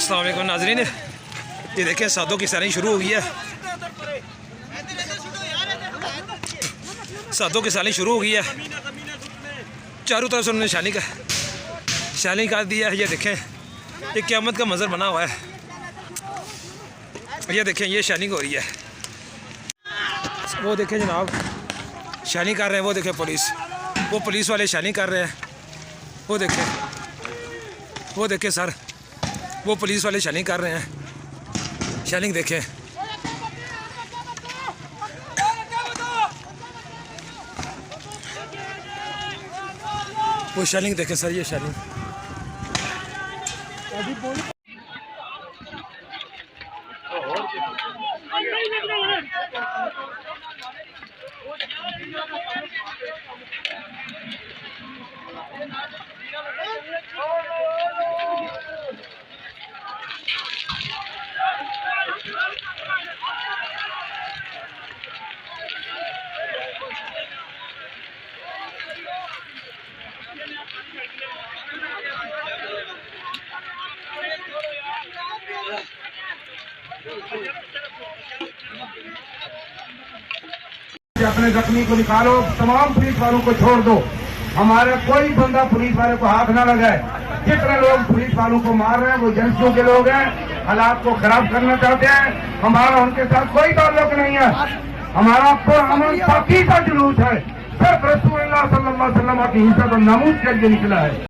अस्सलाम वालेकुम नाज़रीन, ये देखें सादों की सैलिंग शुरू हो गई है। सादों की सैलिंग शुरू हो गई है। चारों तरफ से उन्होंने शैलिंग कर दिया है। ये देखें, ये क़यामत का मंजर बना हुआ है। ये देखें, ये शैलिंग हो रही है। वो देखें जनाब, शैलिंग कर रहे हैं। वो देखें वो पुलिस वाले शैलिंग कर रहे हैं। वो देखें सर, वो पुलिस वाले शैलिंग कर रहे हैं। शैलिंग देखें, वो शैलिंग देखें सर, ये शैलिंग। अपने जख्मी को निकालो, तमाम पुलिस वालों को छोड़ दो। हमारा कोई बंदा पुलिस वाले को हाथ ना लगाए। जितने लोग पुलिस वालों को मार रहे हैं वो एजेंसियों के लोग हैं, हालात को खराब करना चाहते हैं। हमारा उनके साथ कोई ताल्लुक नहीं है। हमारा पुरअमन पाकी का जुलूस है, सिर्फ रसूलुल्लाह सल्लल्लाहु अलैहि वसल्लम की इज्जत और नामूस के लिए निकला है।